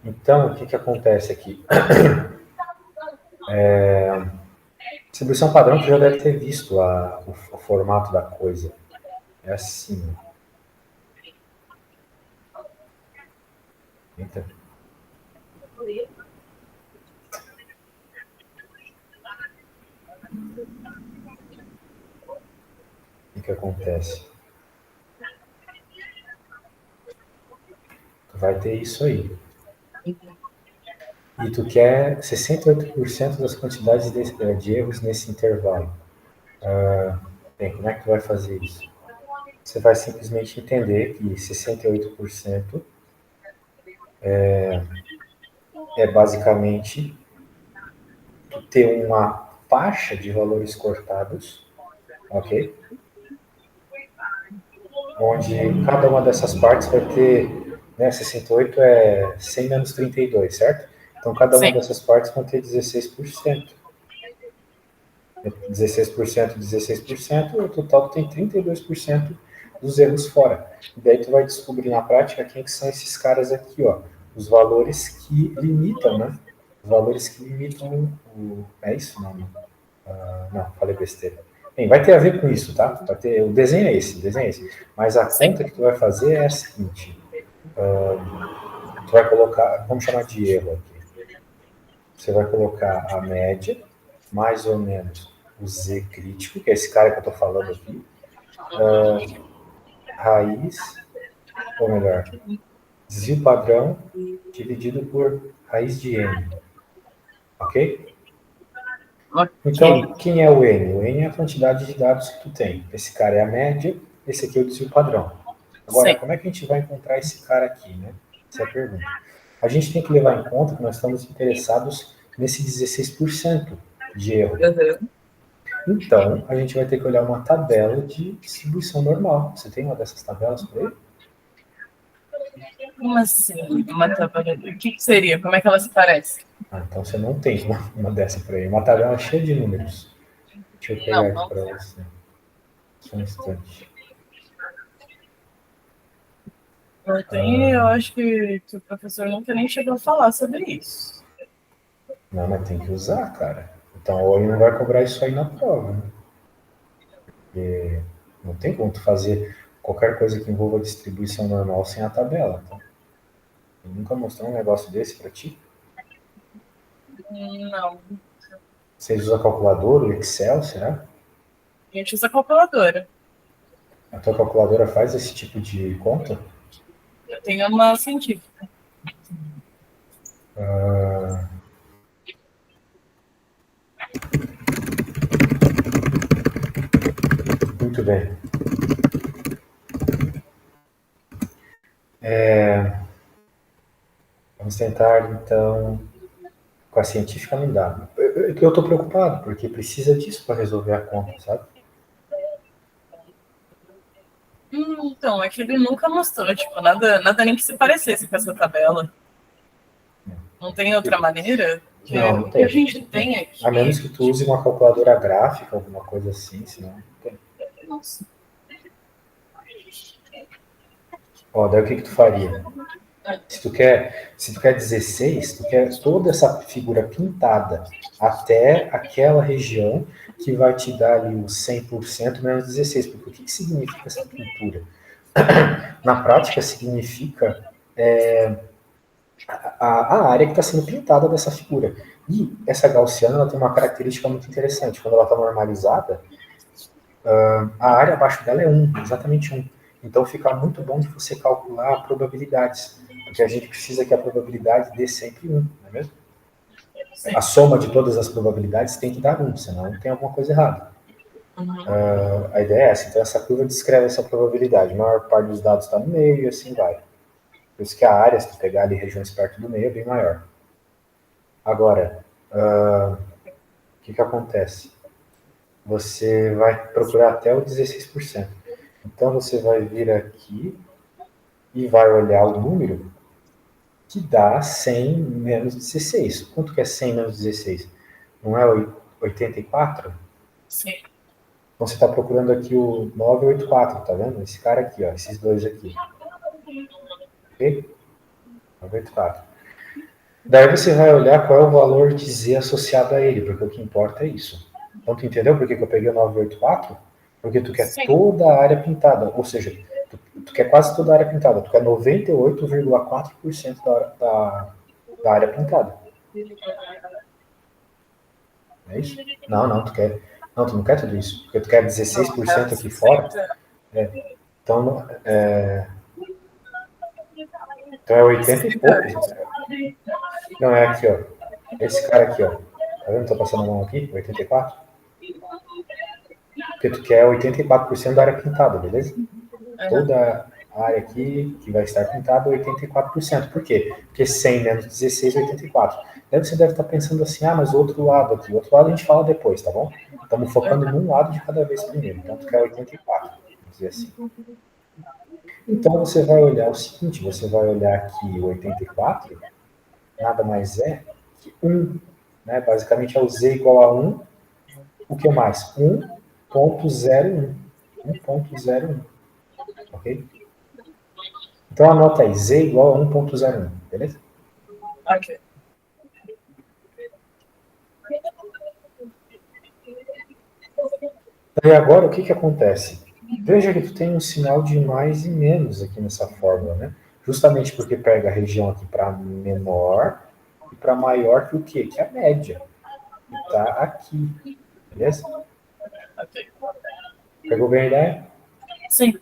Então, o que acontece aqui? Distribuição padrão, tu já deve ter visto o formato da coisa. É assim. Eita. O que acontece? Tu vai ter isso aí. E tu quer 68% das quantidades de erros nesse intervalo. Bem, como é que tu vai fazer isso? Você vai simplesmente entender que 68% é basicamente tu ter uma faixa de valores cortados, ok? Onde cada uma dessas partes vai ter, né, 68 é 100 menos 32, certo? Então, cada uma Sim. dessas partes vão ter 16%. 16%, 16%, o total tem 32% dos erros fora. E daí tu vai descobrir na prática quem que são esses caras aqui, ó. Os valores que limitam, né? Os valores que limitam o... É isso? Não, não. Não, falei besteira. Bem, vai ter a ver com isso, tá? Vai ter... O desenho é esse, o desenho é esse. Mas a Sim. conta que tu vai fazer é a seguinte. Tu vai colocar, vamos chamar de erro aqui. Você vai colocar a média, mais ou menos o Z crítico, que é esse cara que eu estou falando aqui, raiz, ou melhor, desvio padrão dividido por raiz de N, ok? Ok. Então, quem é o N? O N é a quantidade de dados que tu tem. Esse cara é a média, esse aqui é o desvio padrão. Agora, Sim. como é que a gente vai encontrar esse cara aqui, né? Essa é a pergunta. A gente tem que levar em conta que nós estamos interessados nesse 16% de erro. Uhum. Então, a gente vai ter que olhar uma tabela de distribuição normal. Você tem uma dessas tabelas por aí? Como assim? Uma tabela. O que seria? Como é que ela se parece? Então você não tem uma dessa por aí. Uma tabela cheia de números. Deixa eu pegar Não, aqui não. para você. Só um instante. Eu tenho, eu acho que o professor nunca nem chegou a falar sobre isso. Não, mas tem que usar, cara. Então, ou ele não vai cobrar isso aí na prova, né? Porque não tem como tu fazer qualquer coisa que envolva distribuição normal sem a tabela. Tá? Eu nunca mostrou um negócio desse para ti? Não. Vocês usam calculadora, o Excel, será? A gente usa calculadora. A tua calculadora faz esse tipo de conta? Eu tenho uma científica. Ah, muito bem. Vamos tentar, então, com a científica não dá. Eu estou preocupado, porque precisa disso para resolver a conta, sabe? Então, é que ele nunca mostrou, tipo, nada nem que se parecesse com essa tabela. Não tem outra maneira? Não, Porque não o que a tem. gente tem A menos aqui. que tu use uma calculadora gráfica, alguma coisa assim, senão não tem. Nossa. Ó, daí o que tu faria? Se tu quer 16, tu quer toda essa figura pintada até aquela região que vai te dar ali os 100% menos 16. Porque o que significa essa pintura? Na prática, significa a área que está sendo pintada dessa figura. E essa gaussiana ela tem uma característica muito interessante. Quando ela está normalizada, a área abaixo dela é 1, exatamente 1. Então fica muito bom de você calcular probabilidades, porque a gente precisa que a probabilidade dê sempre 1, não é mesmo? A Sim. soma de todas as probabilidades tem que dar 1, senão tem alguma coisa errada. Uhum. A ideia é essa, então essa curva descreve essa probabilidade. A maior parte dos dados está no meio e assim vai. Por isso que a área, se tu pegar ali regiões perto do meio, é bem maior. Agora, o que acontece? Você vai procurar até o 16%. Então você vai vir aqui e vai olhar o número que dá 100 menos 16. Quanto que é 100 menos 16? Não é 84? Sim. Então você está procurando aqui o 984, tá vendo? Esse cara aqui, ó, esses dois aqui. Ok? 984. Daí você vai olhar qual é o valor de Z associado a ele, porque o que importa é isso. Então, tu entendeu por que eu peguei o 984? Porque tu quer Sim. toda a área pintada, ou seja, tu quer quase toda a área pintada, tu quer 98,4% da área pintada. É isso? Não, tu quer. Não, tu não quer tudo isso, porque tu quer 16% aqui fora. Então, então é 80 e pouco. Não, é aqui, ó. Esse cara aqui, ó. Tá vendo? Tô passando a mão aqui, 84. Porque tu quer 84% da área pintada, beleza? Toda a área aqui que vai estar pintada, 84%. Por quê? Porque 100 menos 16 é 84. Daí você deve estar pensando assim, ah, mas o outro lado aqui. O outro lado a gente fala depois, tá bom? Estamos focando num lado de cada vez primeiro. Então tu quer 84, vamos dizer assim. Então você vai olhar o seguinte, você vai olhar que o 84 nada mais é que 1. Né? Basicamente é o Z igual a 1. O que mais? 1.01. 1.01. Ok? Então anota aí, Z igual a 1.01, beleza? Ok. E agora o que acontece? Veja que tu tem um sinal de mais e menos aqui nessa fórmula, né? Justamente porque pega a região aqui para menor e para maior que o quê? Que a média. E tá aqui, beleza? Ok. Pegou bem a ideia? Sim.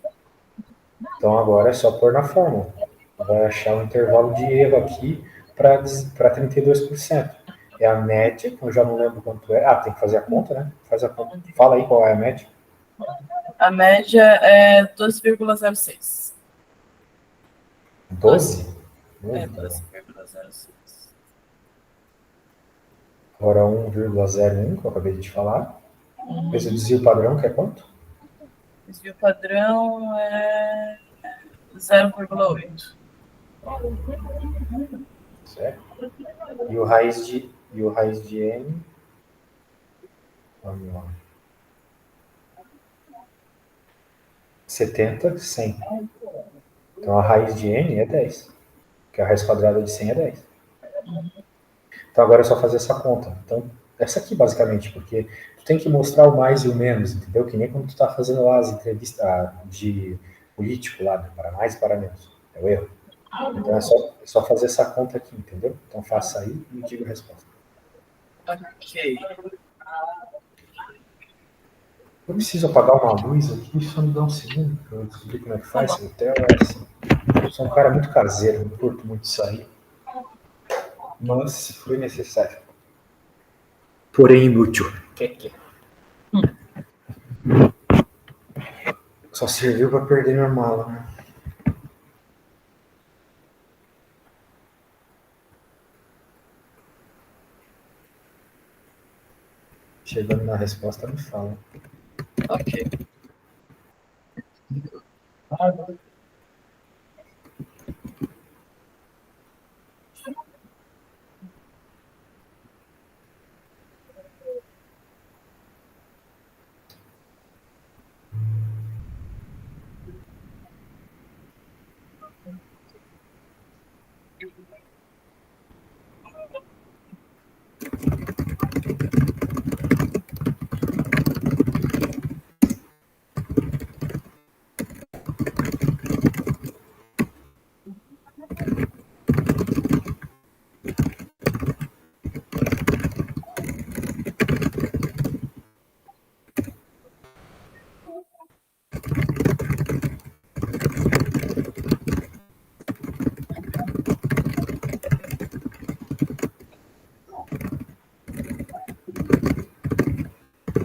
Então agora é só pôr na fórmula. Vai achar o intervalo de erro aqui para 32%. É a média, eu já não lembro quanto é. Ah, tem que fazer a conta, né? Faz a conta. Fala aí qual é a média. A média é 12,06. 12? É, Muito bom. 12,06. Agora 1,01, que eu acabei de te falar. Esse é o desvio padrão, que é quanto? Desvio padrão é 0,8. Certo? E o raiz de n, vamos lá. 70, 100. Então a raiz de n é 10. Porque a raiz quadrada de 100 é 10. Então agora é só fazer essa conta. Então, essa aqui basicamente, porque tu tem que mostrar o mais e o menos, entendeu? Que nem quando tu tá fazendo lá as entrevistas de político lá, para mais e para menos. É o erro. Então é só fazer essa conta aqui, entendeu? Então faça aí e me diga a resposta. Ok. Eu preciso apagar uma luz aqui, só me dá um segundo para eu descobrir como é que faz. O hotel é assim. Eu sou um cara muito caseiro, não curto muito sair, mas foi necessário. Porém inútil. Que? Só serviu para perder minha mala, né? Chegando na resposta, me fala. Ok.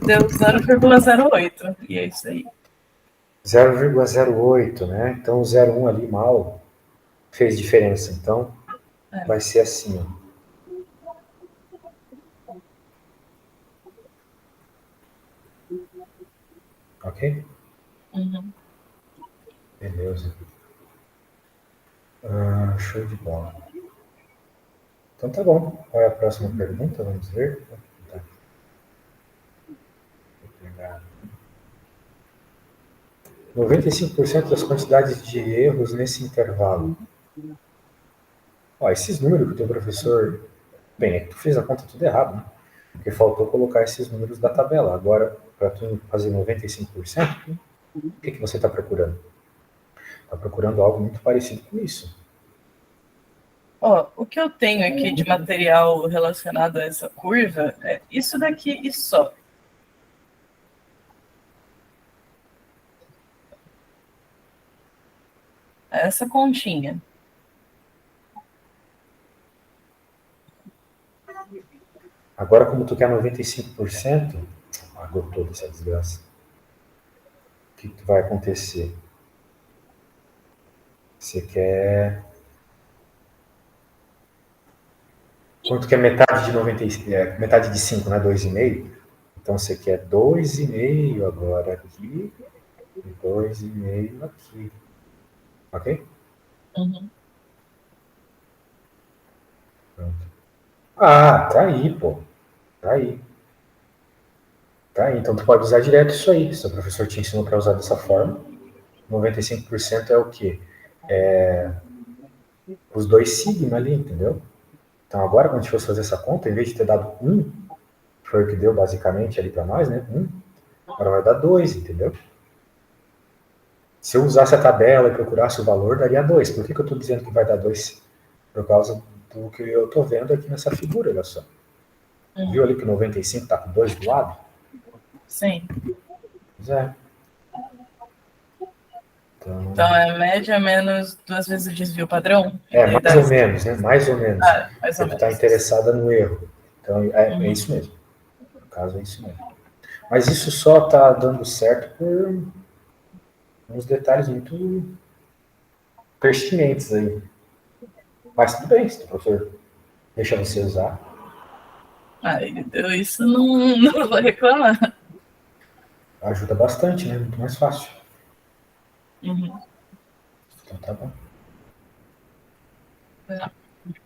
Deu 0,08. E é isso aí. 0,08, né? Então o 0,1 ali mal fez diferença. Então vai ser assim, ó. Ok? Uhum. Beleza. Show de bola. Então tá bom. Qual é a próxima pergunta? Vamos ver. Tá. Vou pegar. 95% das quantidades de erros nesse intervalo. Ó, esses números que o teu professor... Bem, é que tu fez a conta tudo errado, né? Porque faltou colocar esses números da tabela. Agora, para tu fazer 95%, o que você está procurando? Está procurando algo muito parecido com isso. Ó, o que eu tenho aqui de material relacionado a essa curva é isso daqui e só. Essa continha. Agora, como tu quer 95%, agotou dessa desgraça. O que vai acontecer? Você quer... Quanto que é metade de 95? Metade de 5, né? 2,5. Então você quer 2,5 agora aqui e 2,5 aqui. Ok? Uhum. Pronto. Ah, tá aí, pô. Tá aí. Tá aí. Então tu pode usar direto isso aí. Se o professor te ensinou para usar dessa forma, 95% é o quê? Os dois sigma ali, entendeu? Então agora, quando a gente fosse fazer essa conta, em vez de ter dado 1, que foi o que deu basicamente ali para nós, né? 1, agora vai dar 2, entendeu? Se eu usasse a tabela e procurasse o valor, daria 2. Por que eu estou dizendo que vai dar 2? Por causa do que eu estou vendo aqui nessa figura, olha só. Viu ali que o 95 está com 2 do lado? Sim. Pois é. Então é média menos 2 vezes o desvio padrão? Mais ou menos, né? Mais ou menos. Ah, mais Porque ou tu está menos. interessada no erro. Então, é isso mesmo. No caso, é isso mesmo. Mas isso só está dando certo por uns detalhes muito pertinentes aí. Mas tudo bem, se o professor deixa você usar. Ah, ele deu isso, não vou reclamar. Ajuda bastante, né? Muito mais fácil. Uhum. Então tá bom.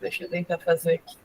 Deixa eu tentar fazer aqui.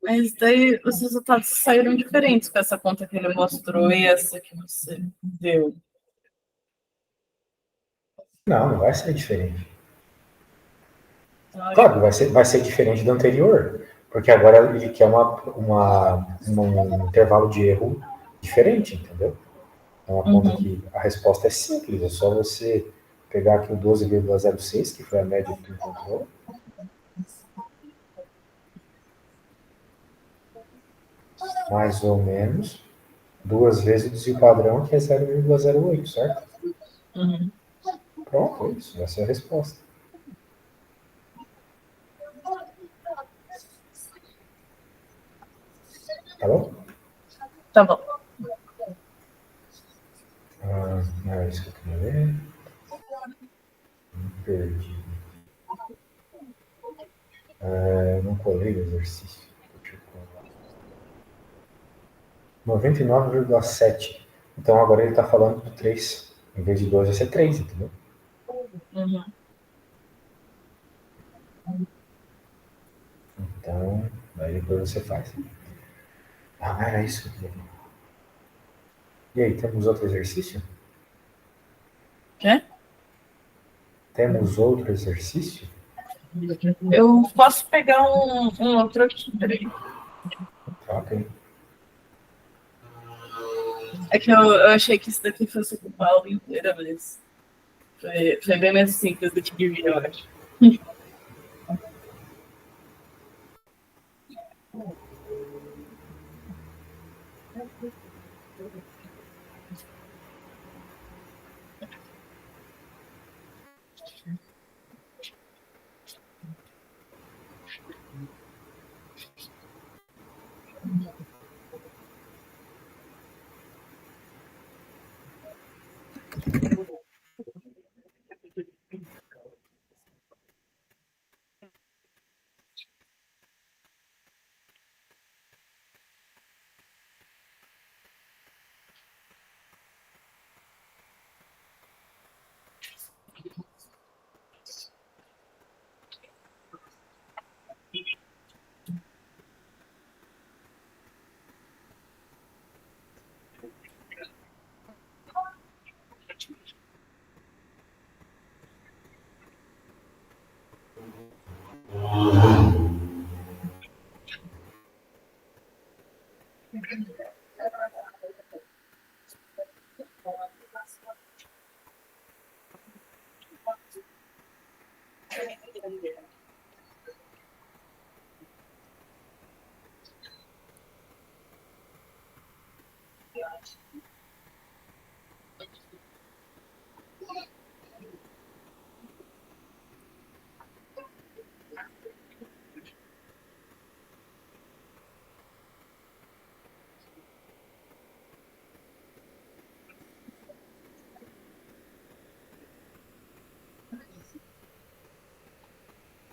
Mas daí os resultados saíram diferentes com essa conta que ele mostrou e essa que você deu. Não, não vai ser diferente. Claro que vai ser diferente do anterior, porque agora ele quer um intervalo de erro diferente, entendeu? É uma conta que a resposta é simples, é só você pegar aqui o 12,06, que foi a média que tu encontrou. mais ou menos 2 vezes o desvio padrão, que é 0,08, certo? Uhum. Pronto, é isso. Essa é a resposta. Tá bom? Tá bom. Não é isso que eu queria ver. Me perdi. Não colei o exercício. Deixa eu colar. 99,7. Então agora ele está falando do 3. Em vez de 2, vai ser 3, entendeu? Uhum. Então, daí depois você faz. Era isso que eu queria ver. E aí, temos outro exercício? Quê? Temos outro exercício? Eu posso pegar um outro aqui, peraí. Tá, ok. É que eu achei que isso daqui fosse ocupar a aula inteira, mas foi bem mais simples do que devia, eu acho.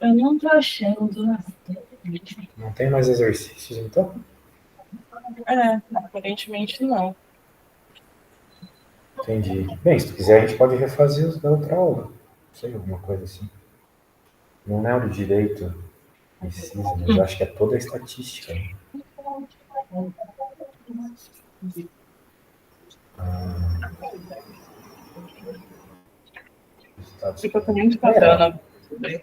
Eu não tô achando. Não tem mais exercícios, então? Aparentemente não. Entendi. Bem, se tu quiser, a gente pode refazer os da outra aula. Não sei, alguma coisa assim. Não é o direito precisa, mas eu acho que é toda a estatística. Né? Fica com muito Era, bacana.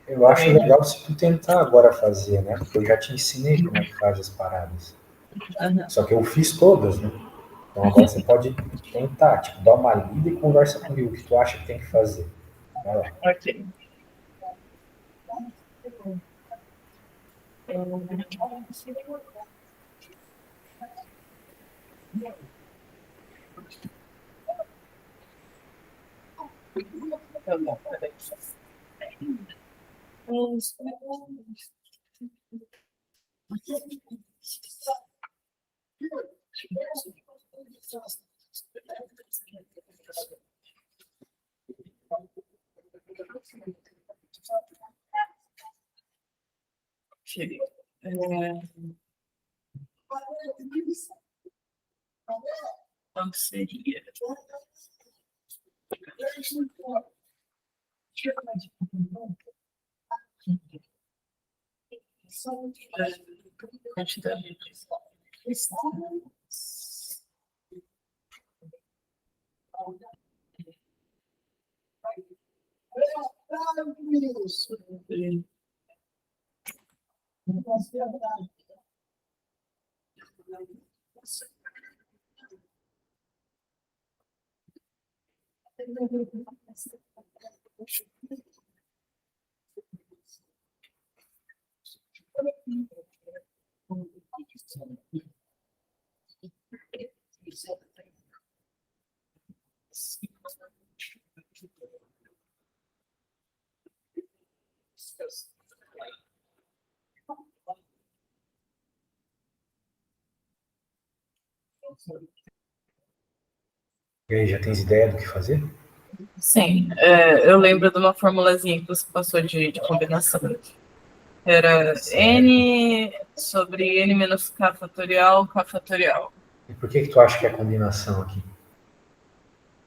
eu acho legal se tu tentar agora fazer, né? Porque eu já te ensinei como é que faz as paradas. Uhum. Só que eu fiz todas, né? Então agora você pode tentar, tipo, dar uma lida e conversa comigo o que tu acha que tem que fazer. Vai lá. Ok. Tá bom, peraí. Ok. Quanto seria? Quantidade de sobre E aí, já tens ideia do que fazer? Sim, eu lembro de uma formulazinha que você passou de combinação. Era Certo. N sobre N menos K fatorial, K fatorial. E por que tu acha que é a combinação aqui?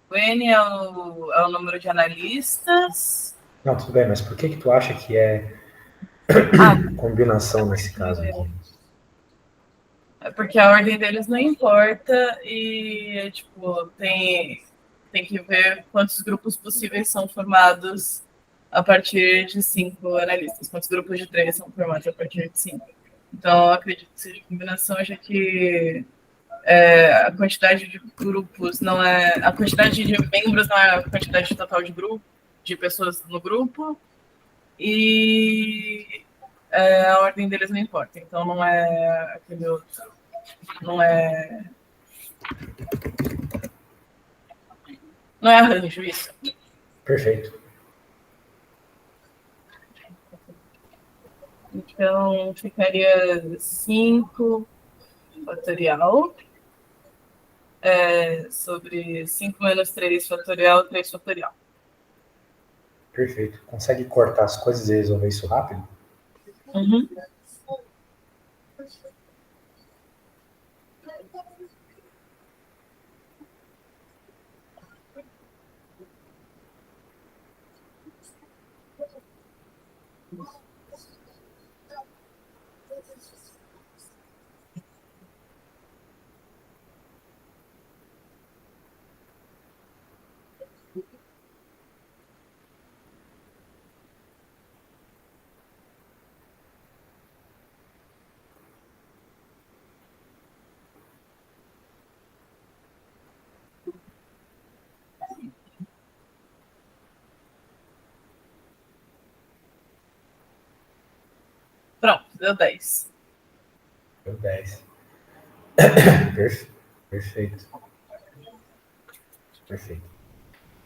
O N é o número de analistas. Não, tudo bem, mas por que tu acha que é Ah, combinação nesse caso aqui? é porque a ordem deles não importa e, tipo, tem que ver quantos grupos possíveis são formados a partir de 5 analistas, quantos grupos de 3 são formados a partir de 5. Então, eu acredito que seja combinação, já que a quantidade de grupos não é. A quantidade de membros não é a quantidade total de grupo, de pessoas no grupo, e a ordem deles não importa. Então, não é aquele outro. Não é. Não é arranjo isso. Perfeito. Então, ficaria 5 fatorial sobre 5 menos 3 fatorial, 3 fatorial. Perfeito. Consegue cortar as coisas e resolver isso rápido? Uhum. Pronto, deu 10. Deu 10. Perfeito. Perfeito.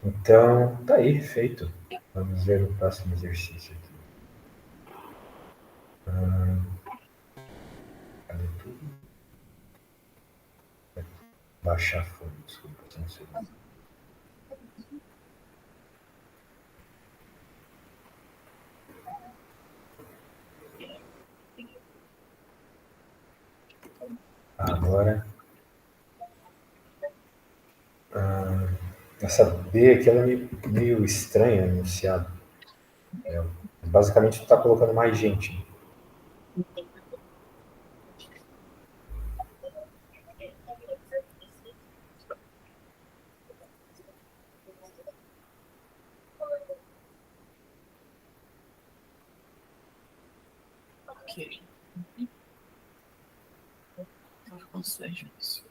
Então, tá aí, feito. Vamos ver o próximo exercício aqui. Cadê tudo? Baixar a folha, desculpa, só um segundo. Agora, essa B aqui ela é meio estranha enunciado. Basicamente, tu está colocando mais gente. Ok. Ou seja, isso.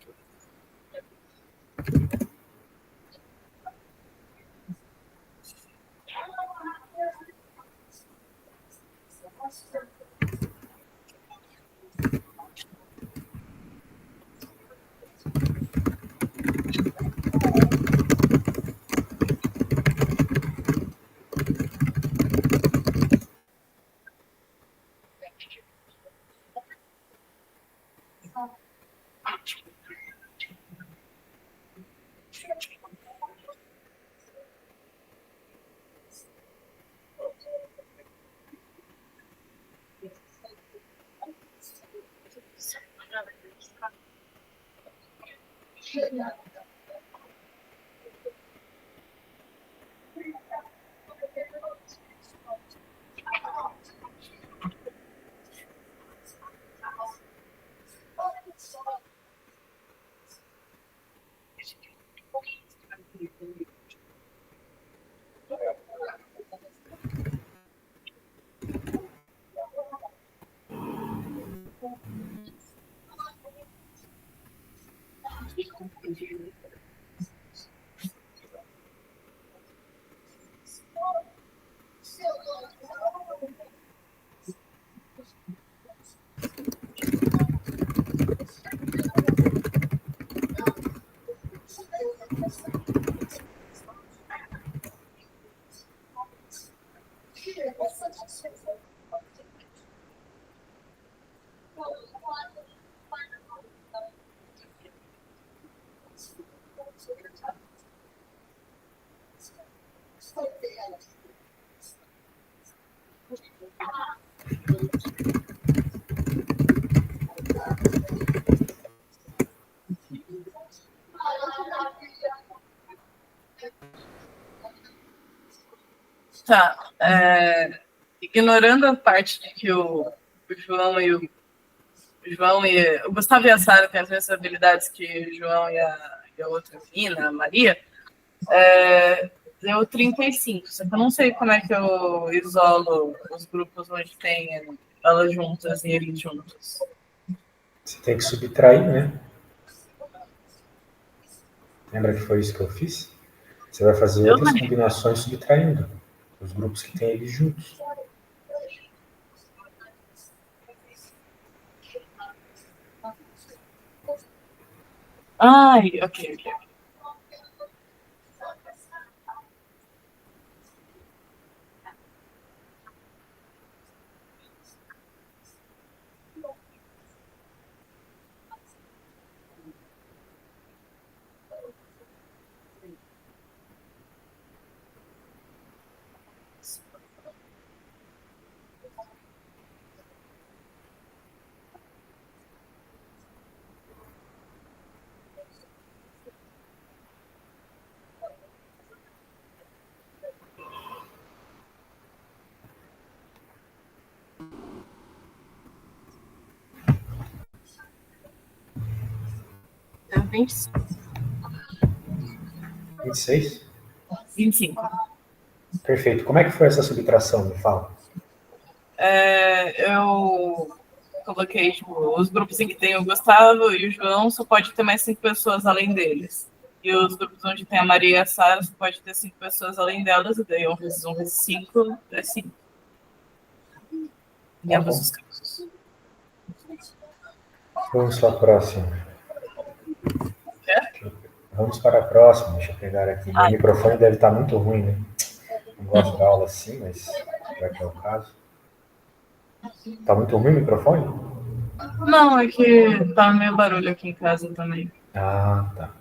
Tá. Ignorando a parte de que o João e o Gustavo e a Sara têm as mesmas habilidades que o João e a outra menina, a Maria, deu 35. Só que eu não sei como é que eu isolo os grupos onde tem elas juntas e eles juntos. Você tem que subtrair, né? Lembra que foi isso que eu fiz? Você vai fazer outras combinações subtraindo os grupos que têm eles juntos. Ai, ok. Deu 25. 26? 25. Perfeito. Como é que foi essa subtração? Me fala. Eu coloquei, tipo, os grupos em que tem o Gustavo e o João só pode ter mais 5 pessoas além deles. E os grupos onde tem a Maria e a Sara só pode ter 5 pessoas além delas, e daí 1 vezes 1 vezes 5 é 5. Em ambos os casos. Vamos para a próxima. É? Vamos para a próxima. Deixa eu pegar aqui. Meu microfone deve estar muito ruim, né? Não gosto da aula assim, mas já que é o caso. Tá muito ruim o microfone? Não, é que tá meio barulho aqui em casa também. Ah, tá.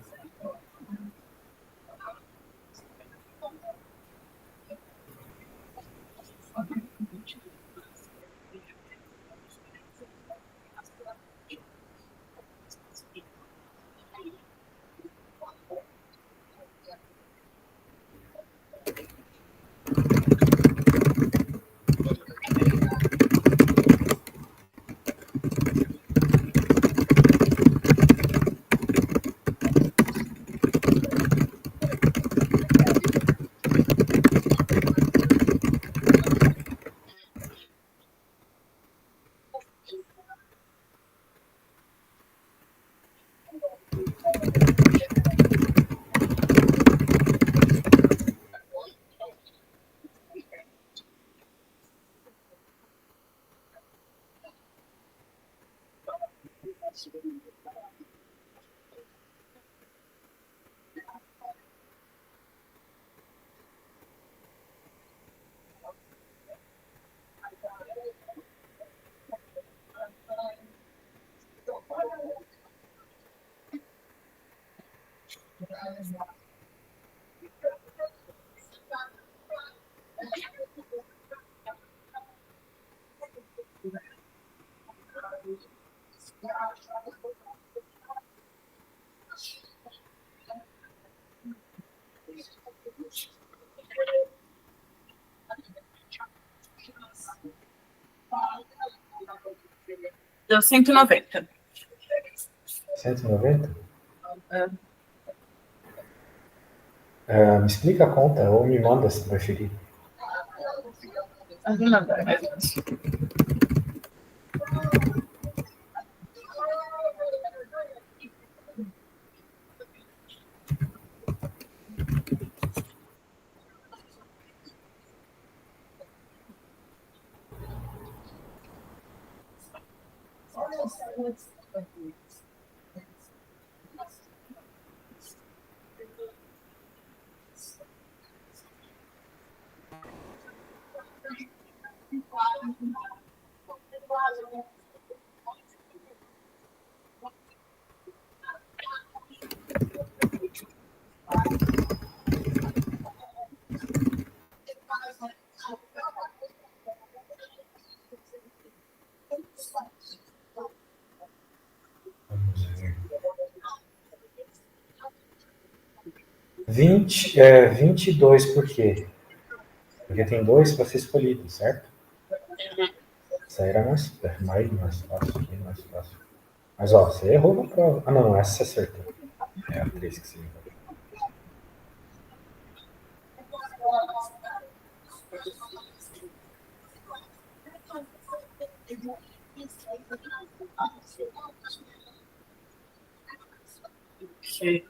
Deu 190. 190? Me explica a conta ou me manda se preferir. Não, é mais isso. 22 por quê? Porque tem 2 para ser escolhido, certo? Isso aí era mais fácil aqui, mais fácil. Mas, ó, você errou na prova. Ah, não, essa você acertou. É a 3 que você errou. Ok.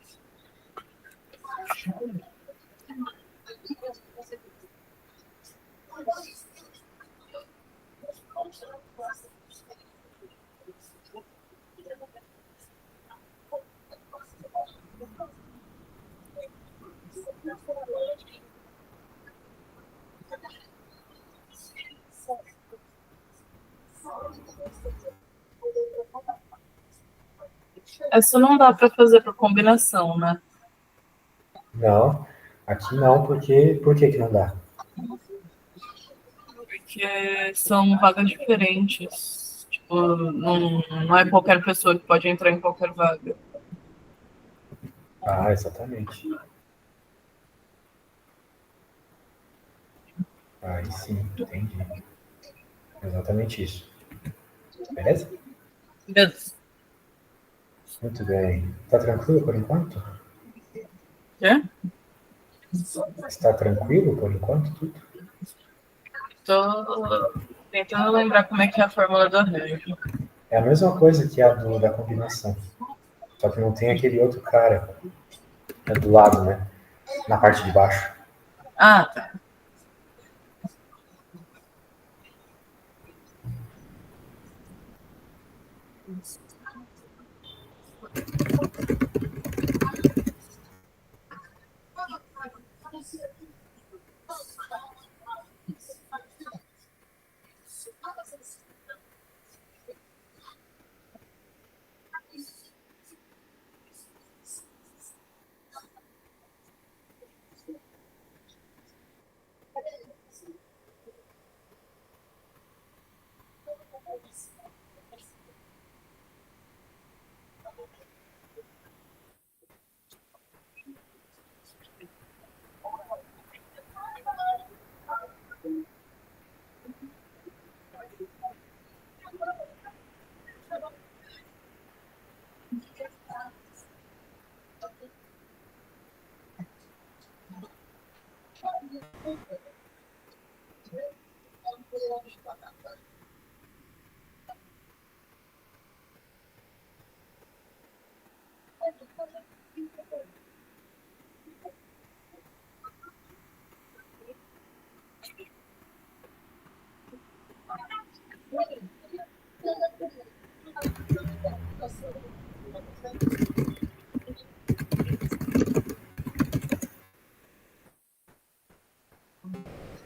Essa não dá para fazer por combinação, né? Não, aqui não, porque... Por que não dá? Porque são vagas diferentes. Tipo, não é qualquer pessoa que pode entrar em qualquer vaga. Ah, exatamente. Aí sim, entendi. Exatamente isso. Beleza? Beleza. Muito bem. Tá tranquilo por enquanto? Quê? Está tranquilo por enquanto tudo? Tô tentando lembrar como é que é a fórmula do arranjo. É a mesma coisa que a da combinação. Só que não tem aquele outro cara do lado, né? Na parte de baixo. Ah, tá.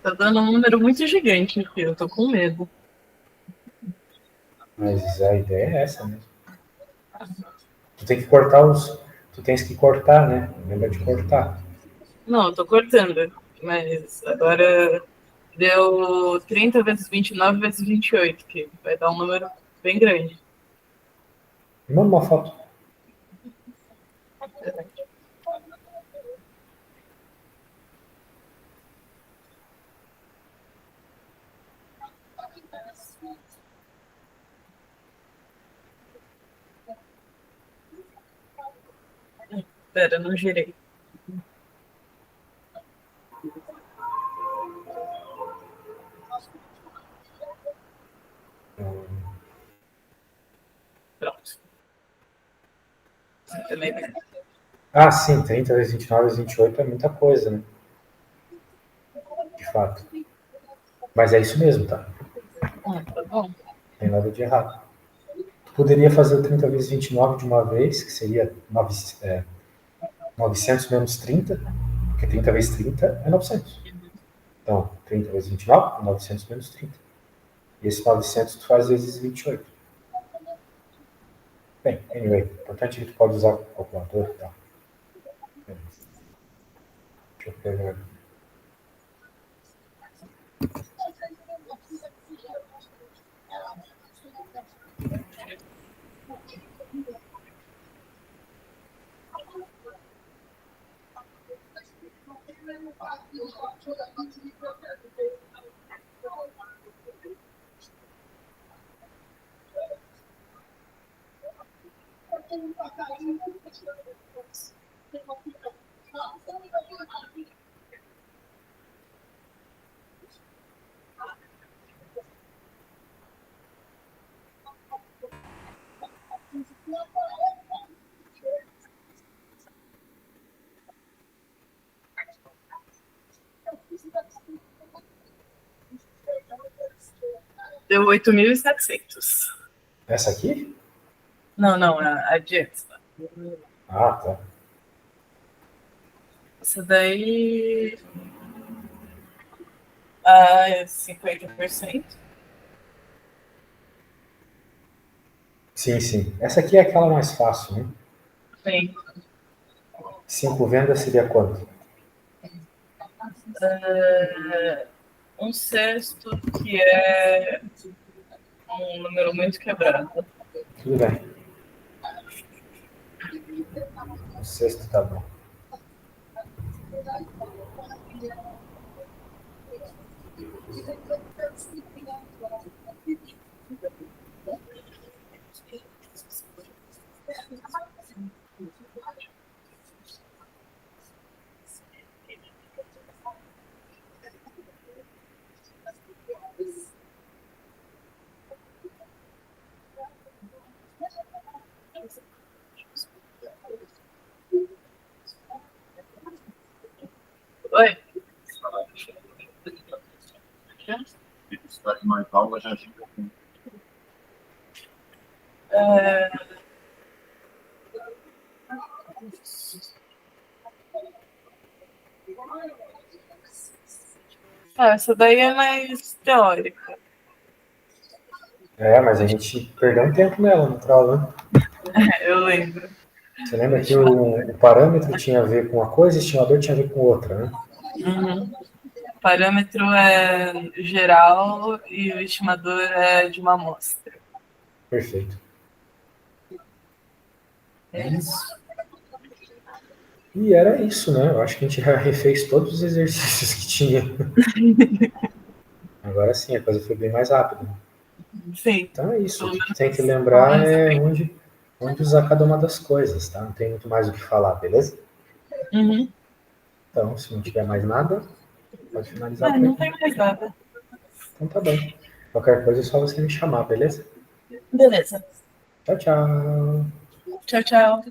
Tá dando um número muito gigante aqui, eu tô com medo. Mas a ideia é essa mesmo. Tu tem que cortar os. Tu tens que cortar, né? Lembra de cortar. Não, eu tô cortando. Mas agora deu 30 vezes 29 vezes 28, que vai dar um número bem grande. Me manda uma foto. Pera, não girei. Pronto. Também bem. Ah, sim, 30 vezes 29 vezes 28 é muita coisa, né? De fato. Mas é isso mesmo, tá? Ah, tá bom. Não tem nada de errado. Tu poderia fazer o 30 vezes 29 de uma vez, que seria 900 menos 30, porque 30 vezes 30 é 900. Então, 30 vezes 29 é 900 menos 30. E esse 900 tu faz vezes 28. Bem, anyway, o importante é que tu pode usar o calculador e tal. Deixa eu pegar. Deu 8.700. Essa aqui? Não, a de antes. Ah, tá. Essa daí. É 50%. Sim. Essa aqui é aquela mais fácil, né? Sim. 5 vendas seria quanto? Um sexto, que é um número muito quebrado. Tudo bem. O sexto tá bom. Oi? Essa daí é mais teórica. É, mas a gente perdeu um tempo nela no trial, né? Eu lembro. Você lembra que o parâmetro tinha a ver com uma coisa e o estimador tinha a ver com outra, né? Uhum. O parâmetro é geral e o estimador é de uma amostra. Perfeito. É isso. E era isso, né? Eu acho que a gente já refez todos os exercícios que tinha. Agora sim, a coisa foi bem mais rápida. Sim. Então é isso. O Pelo que tem que menos lembrar é onde usar cada uma das coisas, tá? Não tem muito mais o que falar, beleza? Uhum. Então, se não tiver mais nada, pode finalizar por Não aqui. tem mais nada. Então tá bom. Qualquer coisa é só você me chamar, beleza? Beleza. Tchau, tchau. Tchau, tchau.